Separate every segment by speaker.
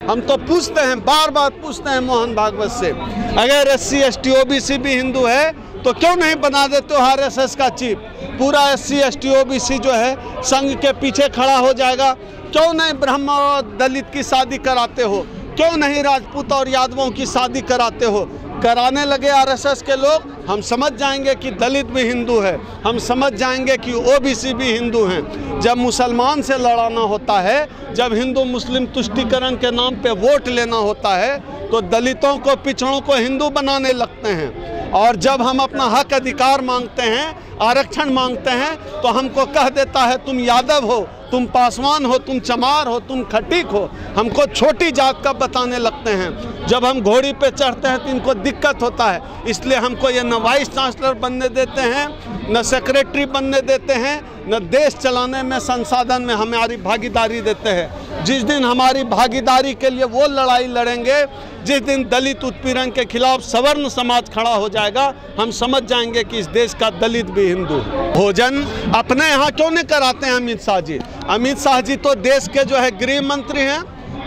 Speaker 1: हम तो पूछते हैं, बार बार पूछते हैं मोहन भागवत से, अगर SC ST OBC भी हिंदू है तो क्यों नहीं बना देते हो RSS का चीफ? पूरा SC ST OBC जो है संघ के पीछे खड़ा हो जाएगा। क्यों नहीं ब्राह्मण और दलित की शादी कराते हो? क्यों नहीं राजपूत और यादवों की शादी कराते हो? कराने लगे RSS के लोग, हम समझ जाएंगे कि दलित भी हिंदू है, हम समझ जाएंगे कि OBC भी हिंदू हैं। जब मुसलमान से लड़ाना होता है, जब हिंदू मुस्लिम तुष्टीकरण के नाम पे वोट लेना होता है, तो दलितों को, पिछड़ों को हिंदू बनाने लगते हैं। और जब हम अपना हक अधिकार मांगते हैं, आरक्षण मांगते हैं, तो हमको कह देता है तुम यादव हो, तुम पासवान हो, तुम चमार हो, तुम खटीक हो, हमको छोटी जात का बताने लगते हैं। जब हम घोड़ी पे चढ़ते हैं तो इनको दिक्कत होता है, इसलिए हमको ये न वाइस चांसलर बनने देते हैं, न सेक्रेटरी बनने देते हैं, न देश चलाने में, संसाधन में हमारी भागीदारी देते हैं। जिस दिन हमारी भागीदारी के लिए वो लड़ाई लड़ेंगे, जिस दिन दलित उत्पीड़न के खिलाफ सवर्ण समाज खड़ा हो जाएगा, हम समझ जाएंगे कि इस देश का दलित भी हिंदू है। भोजन अपने यहाँ क्यों नहीं कराते हैं अमित शाह जी? अमित शाह जी तो देश के जो है गृह मंत्री हैं,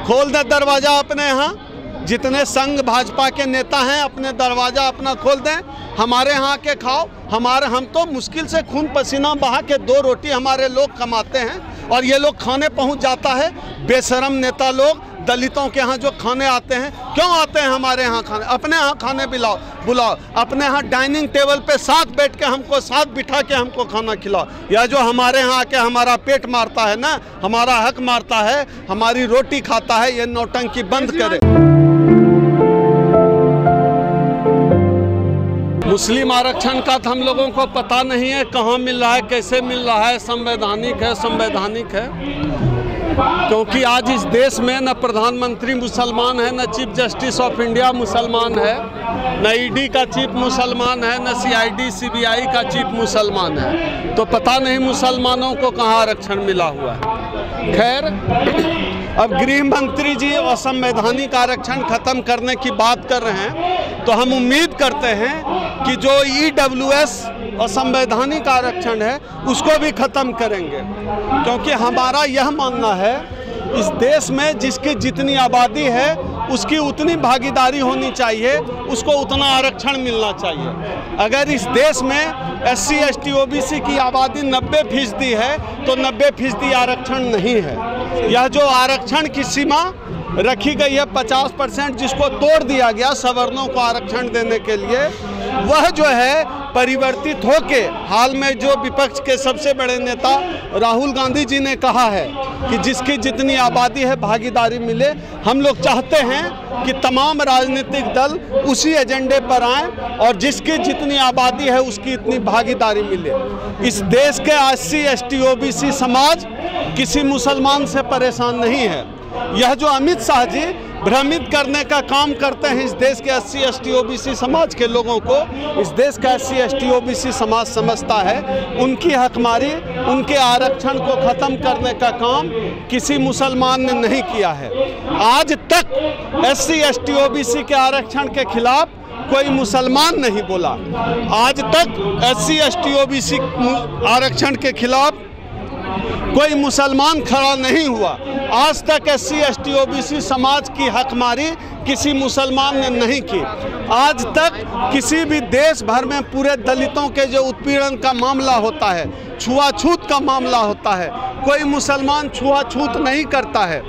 Speaker 1: खोल दे दरवाज़ा अपने यहाँ। जितने संघ भाजपा के नेता हैं अपने दरवाज़ा अपना खोल दें, हमारे यहाँ के खाओ। हम तो मुश्किल से खून पसीना बहा के 2 रोटी हमारे लोग कमाते हैं और ये लोग खाने पहुँच जाता है। बेशरम नेता लोग दलितों के यहाँ जो खाने आते हैं, क्यों आते हैं हमारे यहाँ खाने? अपने यहाँ खाने बुलाओ, अपने यहाँ डाइनिंग टेबल पे साथ बैठ के हमको, साथ बिठा के हमको खाना खिलाओ। या जो हमारे यहाँ आके हमारा पेट मारता है ना, हमारा हक मारता है, हमारी रोटी खाता है, ये नौटंकी बंद करे। मुस्लिम आरक्षण का तो हम लोगों को पता नहीं है कहाँ मिल रहा है, कैसे मिल रहा है। संवैधानिक है क्योंकि आज इस देश में न प्रधानमंत्री मुसलमान है, न चीफ जस्टिस ऑफ इंडिया मुसलमान है, न ED का चीफ मुसलमान है, न CID CBI का चीफ मुसलमान है। तो पता नहीं मुसलमानों को कहाँ आरक्षण मिला हुआ है। खैर, अब गृह मंत्री जी असंवैधानिक आरक्षण खत्म करने की बात कर रहे हैं, तो हम उम्मीद करते हैं कि जो EWS असंवैधानिक आरक्षण है उसको भी खत्म करेंगे। क्योंकि हमारा यह मानना है, इस देश में जिसकी जितनी आबादी है उसकी उतनी भागीदारी होनी चाहिए, उसको उतना आरक्षण मिलना चाहिए। अगर इस देश में SC ST OBC की आबादी 90% है तो 90% आरक्षण नहीं है। यह जो आरक्षण की सीमा रखी गई है 50%, जिसको तोड़ दिया गया सवर्णों को आरक्षण देने के लिए, वह जो है परिवर्तित होके हाल में जो विपक्ष के सबसे बड़े नेता राहुल गांधी जी ने कहा है कि जिसकी जितनी आबादी है भागीदारी मिले। हम लोग चाहते हैं कि तमाम राजनीतिक दल उसी एजेंडे पर आएं और जिसकी जितनी आबादी है उसकी इतनी भागीदारी मिले। इस देश के SC ST OBC समाज किसी मुसलमान से परेशान नहीं है। यह जो अमित शाह जी भ्रमित करने का काम करते हैं इस देश के SC ST OBC समाज के लोगों को, इस देश का SC ST OBC समाज समझता है उनकी हकमारी, उनके आरक्षण को ख़त्म करने का काम किसी मुसलमान ने नहीं किया है। आज तक SC ST OBC के आरक्षण के खिलाफ कोई मुसलमान नहीं बोला। आज तक SC ST OBC आरक्षण के खिलाफ कोई मुसलमान खड़ा नहीं हुआ। आज तक SC ST OBC समाज की हकमारी किसी मुसलमान ने नहीं की। आज तक किसी भी देश भर में पूरे दलितों के जो उत्पीड़न का मामला होता है, छुआछूत का मामला होता है, कोई मुसलमान छुआछूत नहीं करता है।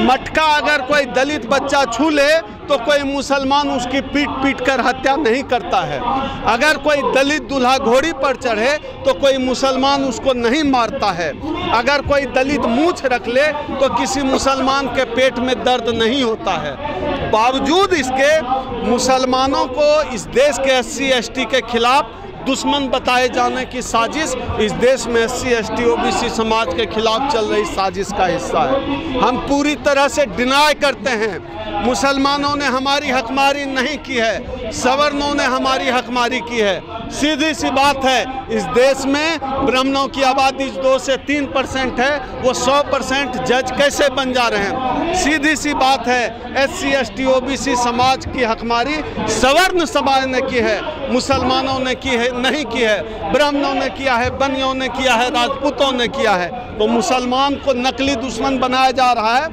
Speaker 1: मटका अगर कोई दलित बच्चा छू ले तो कोई मुसलमान उसकी पीट कर हत्या नहीं करता है। अगर कोई दलित दूल्हा घोड़ी पर चढ़े तो कोई मुसलमान उसको नहीं मारता है। अगर कोई दलित मूंछ रख ले तो किसी मुसलमान के पेट में दर्द नहीं होता है। बावजूद इसके मुसलमानों को इस देश के SC ST के खिलाफ दुश्मन बताए जाने की साजिश इस देश में SC ST OBC समाज के खिलाफ चल रही साजिश का हिस्सा है। हम पूरी तरह से डिनाय करते हैं, मुसलमानों ने हमारी हकमारी नहीं की है, सवर्णों ने हमारी हकमारी की है। सीधी सी बात है, इस देश में ब्राह्मणों की आबादी 2 से 3% है, वो 100% जज कैसे बन जा रहे हैं? सीधी सी बात है, SC ST OBC समाज की हकमारी सवर्ण समाज ने की है, मुसलमानों ने की है नहीं की है, ब्राह्मणों ने किया है, बनियों ने किया है, राजपूतों ने किया है। तो मुसलमान को नकली दुश्मन बनाया जा रहा है।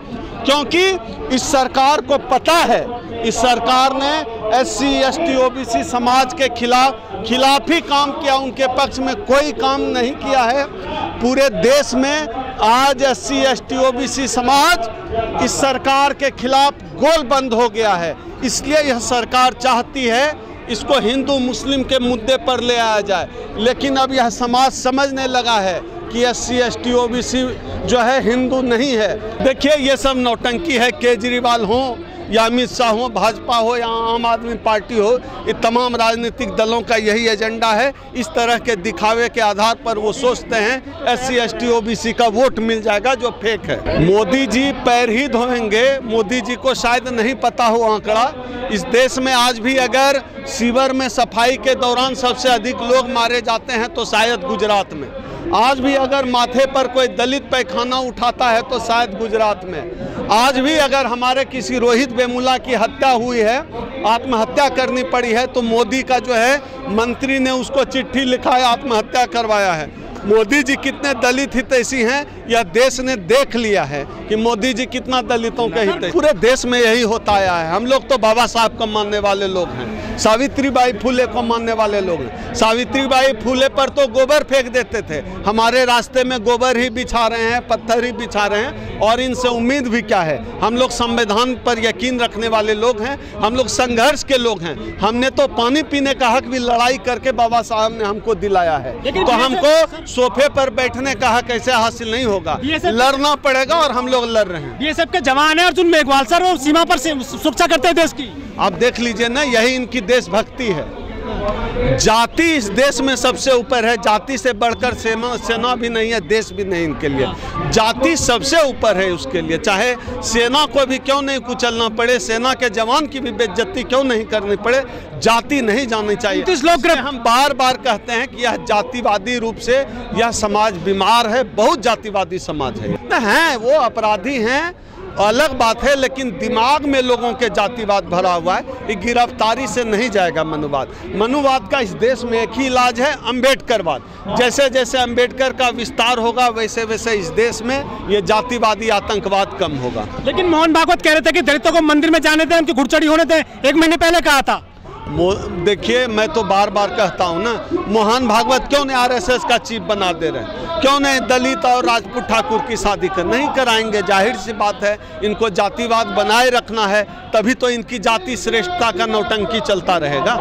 Speaker 1: क्योंकि इस सरकार को पता है, इस सरकार ने SC ST OBC समाज के खिलाफ ही काम किया, उनके पक्ष में कोई काम नहीं किया है। पूरे देश में आज SC ST OBC समाज इस सरकार के खिलाफ गोलबंद हो गया है। इसलिए यह सरकार चाहती है इसको हिंदू मुस्लिम के मुद्दे पर ले आया जाए, लेकिन अब यह समाज समझने लगा है कि SC ST OBC जो है हिंदू नहीं है। देखिए ये सब नौटंकी है, केजरीवाल हो या अमित शाह हो, भाजपा हो या आम आदमी पार्टी हो, ये तमाम राजनीतिक दलों का यही एजेंडा है। इस तरह के दिखावे के आधार पर वो सोचते हैं SC ST OBC का वोट मिल जाएगा, जो फेक है। मोदी जी पैर ही धोएंगे। मोदी जी को शायद नहीं पता हो आंकड़ा, इस देश में आज भी अगर सीवर में सफाई के दौरान सबसे अधिक लोग मारे जाते हैं तो शायद गुजरात में। आज भी अगर माथे पर कोई दलित पैखाना उठाता है तो शायद गुजरात में। आज भी अगर हमारे किसी रोहित वेमुला की हत्या हुई है, आत्महत्या करनी पड़ी है, तो मोदी का जो है मंत्री ने उसको चिट्ठी लिखा है, आत्महत्या करवाया है। मोदी जी कितने दलित हितैषी हैं यह देश ने देख लिया है कि मोदी जी कितना दलितों के हितैषी। पूरे देश में यही होता आया है। हम लोग तो बाबा साहब को मानने वाले लोग हैं, सावित्रीबाई फुले को मानने वाले लोग हैं। सावित्रीबाई फुले पर तो गोबर फेंक देते थे, हमारे रास्ते में गोबर ही बिछा रहे हैं, पत्थर ही बिछा रहे हैं, और इनसे उम्मीद भी क्या है। हम लोग संविधान पर यकीन रखने वाले लोग हैं, हम लोग संघर्ष के लोग हैं। हमने तो पानी पीने का हक भी लड़ाई करके बाबा साहब ने हमको दिलाया है, तो हमको सोफे पर बैठने का हक ऐसे हासिल नहीं होगा, लड़ना पड़ेगा और हम लोग लड़ रहे हैं।
Speaker 2: बीएसएफ के जवान है अर्जुन मेघवाल सर, वो सीमा पर सुरक्षा करते हैं देश की।
Speaker 1: आप देख लीजिए ना, यही इनकी देशभक्ति है। जाति इस देश में सबसे ऊपर है, जाति से बढ़कर सेना भी नहीं है, देश भी नहीं इनके लिए। जाति सबसे ऊपर है उसके लिए, चाहे सेना को भी क्यों नहीं कुचलना पड़े, सेना के जवान की भी बेइज्जती क्यों नहीं करनी पड़े, जाति नहीं जाननी चाहिए। लोग हम बार बार कहते हैं कि यह जातिवादी रूप से यह समाज बीमार है, बहुत जातिवादी समाज है। वो अपराधी हैं अलग बात है, लेकिन दिमाग में लोगों के जातिवाद भरा हुआ है। ये गिरफ्तारी से नहीं जाएगा मनुवाद। मनुवाद का इस देश में एक ही इलाज है, अम्बेडकरवाद। जैसे जैसे अम्बेडकर का विस्तार होगा वैसे वैसे इस देश में ये जातिवादी आतंकवाद कम होगा।
Speaker 2: लेकिन मोहन भागवत कह रहे थे कि दलितों को मंदिर में जाने दें, उनकी घुड़चढ़ी होने दें, 1 महीने पहले कहा था।
Speaker 1: देखिए मैं तो बार बार कहता हूँ ना, मोहन भागवत क्यों नहीं RSS का चीफ बना दे रहे हैं, क्यों नहीं दलित और राजपूत ठाकुर की शादी कर नहीं कराएंगे। जाहिर सी बात है इनको जातिवाद बनाए रखना है, तभी तो इनकी जाति श्रेष्ठता का नौटंकी चलता रहेगा।